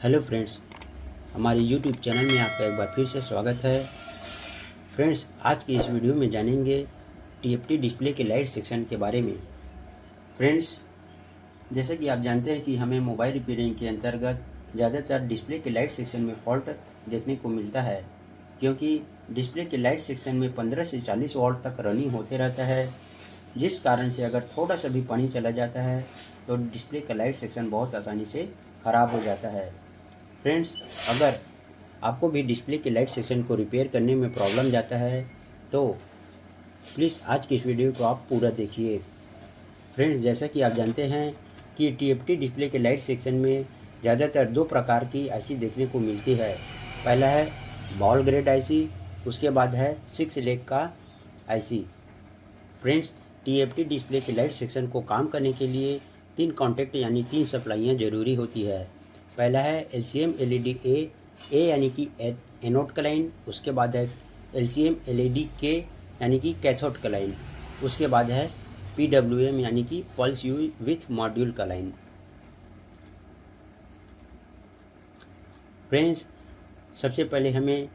Hello friends, हमारे YouTube channel में आपका एक बार फिर से स्वागत है। फ्रेंड्स, आज की इस वीडियो में जानेंगे टीएफटी डिस्प्ले के लाइट सेक्शन के बारे में। फ्रेंड्स, जैसे कि आप जानते हैं कि हमें मोबाइल रिपेयरिंग के अंतर्गत ज़्यादातर डिस्प्ले के लाइट सेक्शन में फॉल्ट देखने को मिलता है, क्योंकि डिस्प्ले के लाइट सेक्शन में 15 से 40 वॉट तक रनिंग होते रहता है, जिस कारण से अगर थोड़ा सा भी पानी चला जाता है तो डिस्प्ले का लाइट सेक्शन बहुत आसानी से ख़राब हो जाता है। फ्रेंड्स, अगर आपको भी डिस्प्ले के लाइट सेक्शन को रिपेयर करने में प्रॉब्लम जाता है तो प्लीज़ आज की इस वीडियो को आप पूरा देखिए। फ्रेंड्स, जैसा कि आप जानते हैं कि टीएफटी डिस्प्ले के लाइट सेक्शन में ज़्यादातर दो प्रकार की आईसी देखने को मिलती है। पहला है बॉल ग्रेड आईसी, उसके बाद है 6 लेग का आईसी। फ्रेंड्स, टीएफटी डिस्प्ले के लाइट सेक्शन को काम करने के लिए 3 कॉन्टैक्ट यानी 3 सप्लाइयाँ ज़रूरी होती है। पहला है एलसीएम एलईडी ए यानी कि एनोड का लाइन, उसके बाद है एलसीएम एलईडी के यानी कि कैथोड का लाइन, उसके बाद है पीडब्ल्यूएम यानी कि पल्स यू विथ मॉड्यूल का लाइन। फ्रेंड्स, सबसे पहले हमें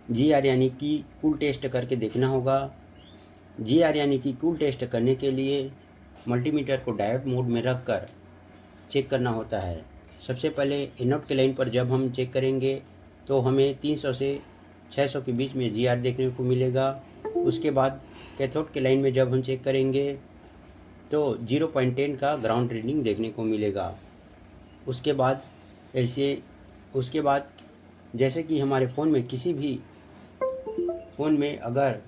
जीआर यानी कि कूल टेस्ट करके देखना होगा। जीआर यानी कि कूल टेस्ट करने के लिए मल्टीमीटर को डायोड मोड में रखकर चेक करना होता है। सबसे पहले एनोड के लाइन पर जब हम चेक करेंगे तो हमें 300 से 600 के बीच में जीआर देखने को मिलेगा। उसके बाद कैथोड के लाइन में जब हम चेक करेंगे तो 0.10 का ग्राउंड रीडिंग देखने को मिलेगा। उसके बाद जैसे कि हमारे फ़ोन में किसी भी फ़ोन में अगर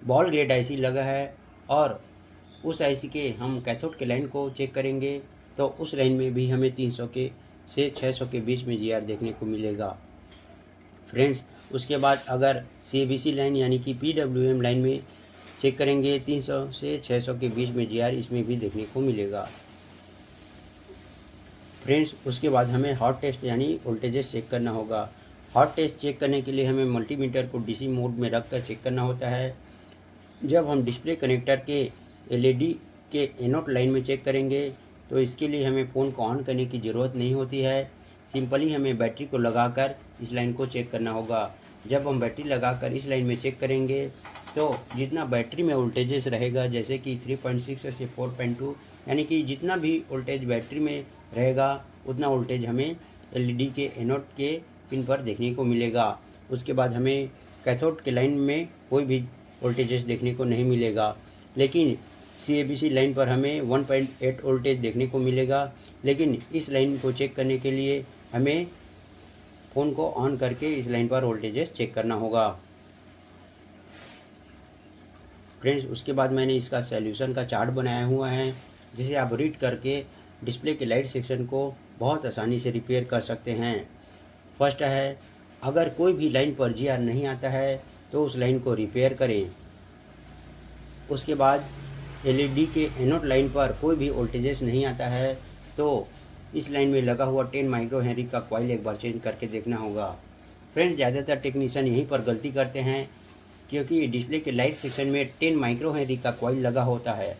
बॉल ग्रेड आईसी लगा है और उस आईसी के हम कैथोड के लाइन को चेक करेंगे तो उस लाइन में भी हमें 300 के से 600 के बीच में जीआर देखने को मिलेगा। फ्रेंड्स, उसके बाद अगर सीबीसी लाइन यानी कि पीडब्ल्यूएम लाइन में चेक करेंगे 300 से 600 के बीच में जीआर इसमें भी देखने को मिलेगा। फ्रेंड्स, उसके बाद हमें हॉट टेस्ट यानी वोल्टेजेस चेक करना होगा। हॉट टेस्ट चेक करने के लिए हमें मल्टीमीटर को डीसी मोड में रख कर चेक करना होता है। जब हम डिस्प्ले कनेक्टर के एलईडी के एनोड लाइन में चेक करेंगे तो इसके लिए हमें फ़ोन को ऑन करने की ज़रूरत नहीं होती है। सिंपली हमें बैटरी को लगाकर इस लाइन को चेक करना होगा। जब हम बैटरी लगाकर इस लाइन में चेक करेंगे तो जितना बैटरी में वोल्टेजेस रहेगा, जैसे कि 3.6 से 4.2 यानी कि जितना भी वोल्टेज बैटरी में रहेगा उतना वोल्टेज हमें एलईडी के एनोड के पिन पर देखने को मिलेगा। उसके बाद हमें कैथोड के लाइन में कोई भी वोल्टेजेस देखने को नहीं मिलेगा, लेकिन सीएबीसी लाइन पर हमें 1.8 वोल्टेज देखने को मिलेगा। लेकिन इस लाइन को चेक करने के लिए हमें फ़ोन को ऑन करके इस लाइन पर वोल्टेजेस चेक करना होगा। फ्रेंड्स, उसके बाद मैंने इसका सॉल्यूशन का चार्ट बनाया हुआ है, जिसे आप रीड करके डिस्प्ले के लाइट सेक्शन को बहुत आसानी से रिपेयर कर सकते हैं। फर्स्ट है, अगर कोई भी लाइन पर जीआर नहीं आता है तो उस लाइन को रिपेयर करें। उसके बाद एलईडी के एनोड लाइन पर कोई भी वोल्टेजेस नहीं आता है तो इस लाइन में लगा हुआ 10 माइक्रो हेनरी का कॉइल एक बार चेंज करके देखना होगा। फ्रेंड्स, ज़्यादातर टेक्नीशियन यहीं पर गलती करते हैं, क्योंकि डिस्प्ले के लाइट सेक्शन में 10 माइक्रो हेनरी का कॉइल लगा होता है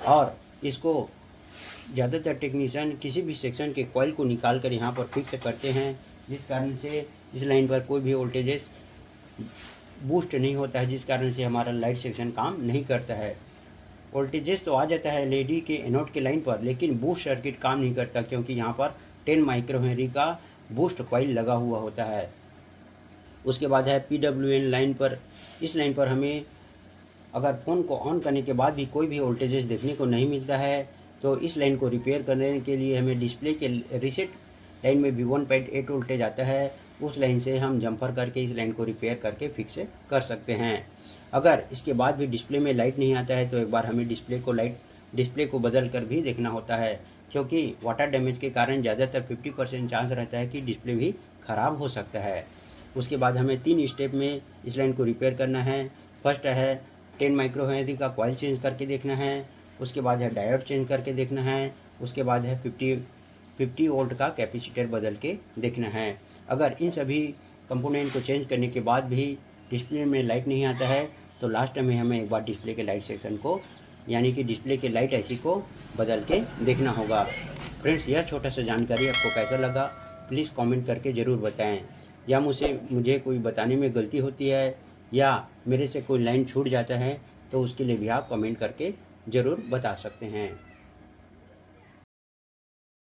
और इसको ज़्यादातर टेक्नीशियन किसी भी सेक्शन के कॉइल को निकाल कर यहाँ पर फिक्स करते हैं, जिस कारण से इस लाइन पर कोई भी वोल्टेजेस बूस्ट नहीं होता है, जिस कारण से हमारा लाइट सेक्शन काम नहीं करता है। वोल्टेजेस तो आ जाता है एलईडी के एनोड के लाइन पर, लेकिन बूस्ट सर्किट काम नहीं करता, क्योंकि यहाँ पर 10 माइक्रो हेनरी का बूस्ट कॉइल लगा हुआ होता है। उसके बाद है पीडब्ल्यूएन लाइन पर। इस लाइन पर हमें अगर फ़ोन को ऑन करने के बाद भी कोई भी वोल्टेजेस देखने को नहीं मिलता है तो इस लाइन को रिपेयर करने के लिए हमें डिस्प्ले के रीसेट लाइन में भी 1.8 वोल्टेज आता है। उस लाइन से हम जंपर करके इस लाइन को रिपेयर करके फिक्स कर सकते हैं। अगर इसके बाद भी डिस्प्ले में लाइट नहीं आता है तो एक बार हमें डिस्प्ले को बदल कर भी देखना होता है, क्योंकि वाटर डैमेज के कारण ज़्यादातर 50% चांस रहता है कि डिस्प्ले भी ख़राब हो सकता है। उसके बाद हमें 3 स्टेप में इस लाइन को रिपेयर करना है। फर्स्ट है 10 माइक्रो हेनरी का कॉइल चेंज करके देखना है। उसके बाद है डायोड चेंज करके देखना है। उसके बाद है 50 वोल्ट का कैपेसिटर बदल के देखना है। अगर इन सभी कंपोनेंट को चेंज करने के बाद भी डिस्प्ले में लाइट नहीं आता है तो लास्ट में हमें एक बार डिस्प्ले के लाइट सेक्शन को यानी कि डिस्प्ले के लाइट आईसी को बदल के देखना होगा। फ्रेंड्स, यह छोटा सा जानकारी आपको कैसा लगा प्लीज़ कमेंट करके ज़रूर बताएं, या मुझे कोई बताने में गलती होती है या मेरे से कोई लाइन छूट जाता है तो उसके लिए भी आप कमेंट करके ज़रूर बता सकते हैं।